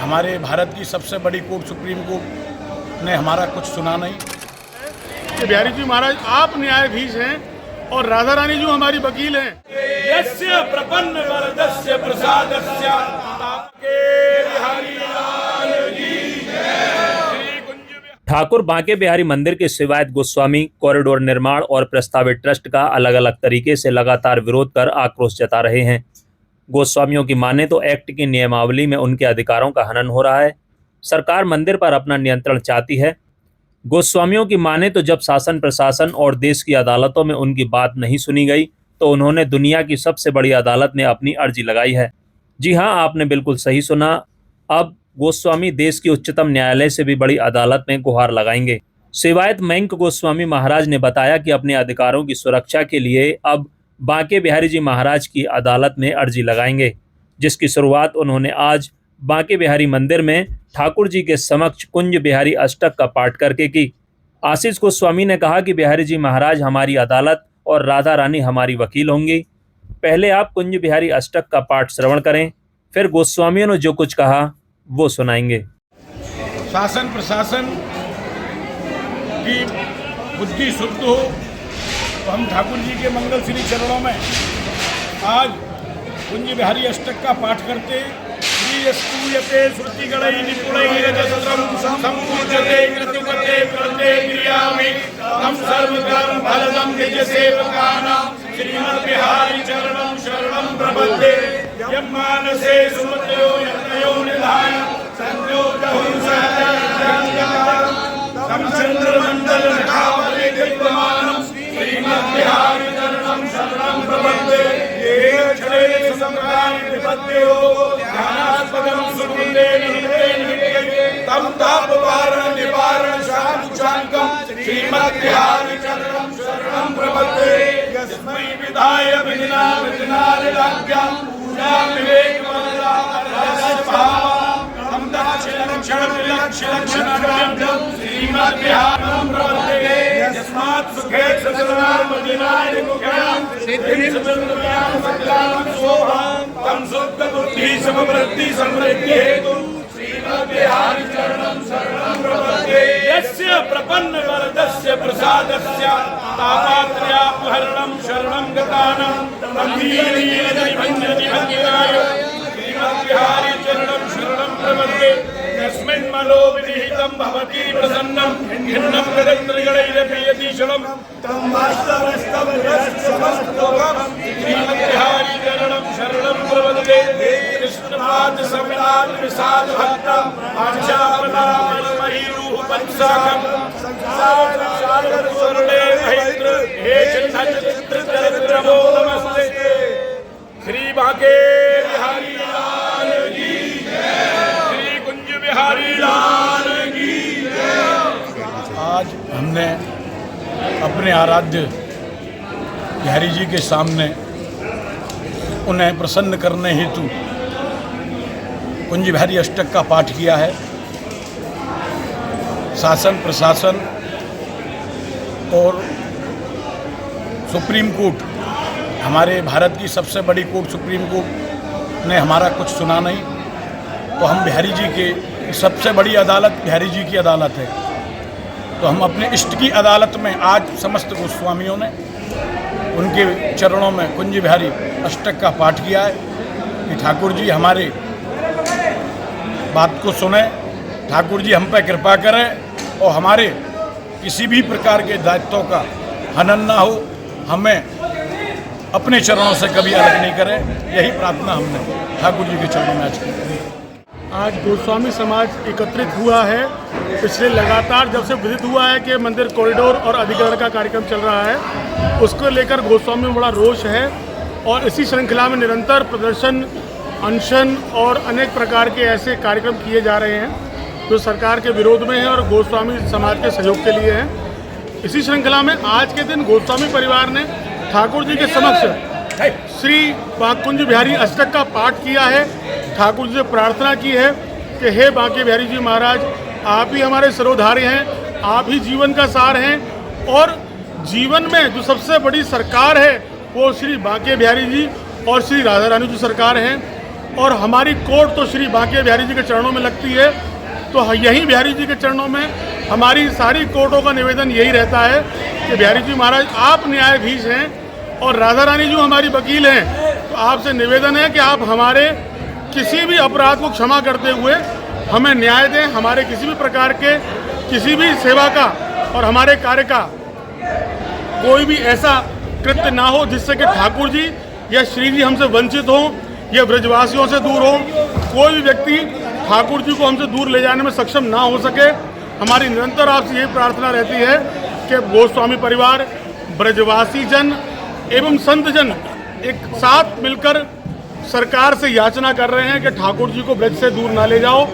हमारे भारत की सबसे बड़ी कोर्ट सुप्रीम कोर्ट ने हमारा कुछ सुना नहीं। बिहारी जी महाराज आप न्यायाधीश हैं और राधा रानी जी हमारी वकील हैं। यस्य प्रपन्न वरदस्य प्रसादस्य आपके बिहारी लाल की जय। ठाकुर बांके बिहारी मंदिर के शिवायत गोस्वामी कॉरिडोर निर्माण और प्रस्तावित ट्रस्ट का अलग अलग तरीके से लगातार विरोध कर आक्रोश जता रहे हैं। गोस्वामियों की माने तो एक्ट की नियमावली में उनके अधिकारों का हनन हो रहा है। सरकार मंदिर पर अपना नियंत्रण चाहती है। गोस्वामियों की माने तो जब शासन प्रशासन और देश की अदालतों में उनकी बात नहीं सुनी गई तो उन्होंने दुनिया की सबसे बड़ी अदालत में अपनी अर्जी लगाई है। जी हां, आपने बिल्कुल सही सुना। अब गोस्वामी देश की उच्चतम न्यायालय से भी बड़ी अदालत में गुहार लगाएंगे। शिवायत मयंक गोस्वामी महाराज ने बताया कि अपने अधिकारों की सुरक्षा के लिए अब बांके बिहारी जी महाराज की अदालत में अर्जी लगाएंगे, जिसकी शुरुआत उन्होंने आज बांके बिहारी मंदिर में ठाकुर जी के समक्ष कुंज बिहारी अष्टक का पाठ करके की। आशीष गोस्वामी ने कहा कि बिहारी जी महाराज हमारी अदालत और राधा रानी हमारी वकील होंगी। पहले आप कुंज बिहारी अष्टक का पाठ श्रवण करें, फिर गोस्वामियों ने जो कुछ कहा वो सुनाएंगे। शासन प्रशासन की बुद्धि शुद्ध हो तो हम ठाकुर जी के मंगल श्री चरणों में आज कुंज बिहारी अष्टक का पाठ करते। श्रीयस्तूयते श्रुतिगणैः निपुणैरजस्रं सम्पूज्यते कृतवते प्रते क्रियामि तं सर्वकर्म फलदं निज सेवकानां श्रीमद्बिहारी चरणं शरणं प्रपद्ये। यं मानसे सुमतयो यतयो निधाय संयोजहुं सहजं तं चन्द्रमण्डलनखावले विद्यमानं श्रीमद्बिहारी चरणं शरणं प्रपद्ये। ये क्षणे संग्रामे विपद्यो ध्यानास्पदं सुकृते तं तापवारण निवारण शान्तिशान्तं श्रीमद्बिहारी चरणं शरणं प्रपद्ये। यस्मै विधाय विधिना विधिनादिराज्ञां पूजां विवेकमन्दारसभावां तं दक्षिणक्षणविलक्षणक्षणराज्ञं श्रीमद्बिहारं प्रपद्ये। यस्मात् सुखे ससनामदिनाय मुख्यां सिद्धिसुन्दर्यां सकलां शोभां तं शुद्धबुद्धि समवृद्धि समृद्धि हेतु श्रीमद्बिहारी चरणं शरणं प्रपद्ये। यस्य प्रपन्न वरदस्य प्रसादस्य तापात्रयापहरणं शरणं गतानां तं दीनदीनभञ्जनिभञ्जनाय श्रीमद्बिहारी चरणं शरणं प्रपद्ये। यस्मिन् मनो विनिहितं भवति प्रसन्नं खिन्नं गदत्रिगणैरपि यतीशलं तं वास्तवस्तवस्तवस्तवं श्रीमद्बिहारी चरणं शरणं प्रपद्ये। कृष्णपाद समिलान विषाद भक्तं आज्ञापनामणिरूह पंसाकं संसार सागर स्वर्णे महेंद्र हे चिन्हचित्र चरित्रमो नमस्ते। श्री बांके बिहारी लाल की जय। श्री कुंज बिहारी लाल की जय। आज हमने अपने आराध्य बिहारी जी के सामने उन्हें प्रसन्न करने हेतु कुंज बिहारी अष्टक का पाठ किया है। शासन प्रशासन और सुप्रीम कोर्ट, हमारे भारत की सबसे बड़ी कोर्ट सुप्रीम कोर्ट ने हमारा कुछ सुना नहीं, तो हम बिहारी जी के सबसे बड़ी अदालत बिहारी जी की अदालत है, तो हम अपने इष्ट की अदालत में आज समस्त गोस्वामियों ने उनके चरणों में कुंज बिहारी अष्टक का पाठ किया है कि ठाकुर जी हमारे बात को सुने, ठाकुर जी हम पर कृपा करें और हमारे किसी भी प्रकार के दायित्वों का हनन ना हो, हमें अपने चरणों से कभी अलग नहीं करें। यही प्रार्थना हमने ठाकुर जी के चरणों में आज की। आज गोस्वामी समाज एकत्रित हुआ है। पिछले लगातार जब से विदित हुआ है कि मंदिर कॉरिडोर और अधिग्रहण का कार्यक्रम चल रहा है, उसको लेकर गोस्वामी में बड़ा रोष है और इसी श्रृंखला में निरंतर प्रदर्शन, अनशन और अनेक प्रकार के ऐसे कार्यक्रम किए जा रहे हैं जो सरकार के विरोध में हैं और गोस्वामी समाज के सहयोग के लिए हैं। इसी श्रृंखला में आज के दिन गोस्वामी परिवार ने ठाकुर जी के समक्ष श्री कुंज बिहारी अष्टक का पाठ किया है। ठाकुर जी से प्रार्थना की है कि हे बांके बिहारी जी महाराज, आप ही हमारे सरोधार्य हैं, आप ही जीवन का सार हैं और जीवन में जो सबसे बड़ी सरकार है वो श्री बांके बिहारी जी और श्री राधा रानी जी सरकार हैं। और हमारी कोर्ट तो श्री बांके बिहारी जी के चरणों में लगती है। तो यहीं बिहारी जी के चरणों में हमारी सारी कोर्टों का निवेदन यही रहता है कि बिहारी जी महाराज आप न्यायाधीश हैं और राधा रानी जो हमारी वकील हैं, तो आपसे निवेदन है कि आप हमारे किसी भी अपराध को क्षमा करते हुए हमें न्याय दें। हमारे किसी भी प्रकार के किसी भी सेवा का और हमारे कार्य का कोई भी ऐसा कृत्य ना हो जिससे कि ठाकुर जी या श्री जी हमसे वंचित हों या ब्रजवासियों से दूर हो। कोई भी व्यक्ति ठाकुर जी को हमसे दूर ले जाने में सक्षम ना हो सके। हमारी निरंतर आपसे यही प्रार्थना रहती है कि गोस्वामी परिवार, ब्रजवासी जन एवं संत जन एक साथ मिलकर सरकार से याचना कर रहे हैं कि ठाकुर जी को ब्रज से दूर ना ले जाओ,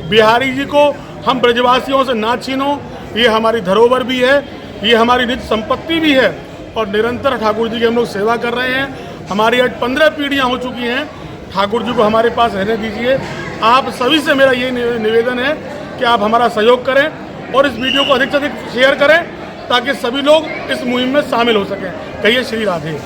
बिहारी जी को हम ब्रजवासियों से ना छीनो। ये हमारी धरोहर भी है, ये हमारी निज संपत्ति भी है और निरंतर ठाकुर जी की हम लोग सेवा कर रहे हैं। हमारी आज 15 पीढ़ियाँ हो चुकी हैं। ठाकुर जी को हमारे पास रहने दीजिए। आप सभी से मेरा ये निवेदन है कि आप हमारा सहयोग करें और इस वीडियो को अधिक से अधिक शेयर करें ताकि सभी लोग इस मुहिम में शामिल हो सकें। कहिए श्री राधे।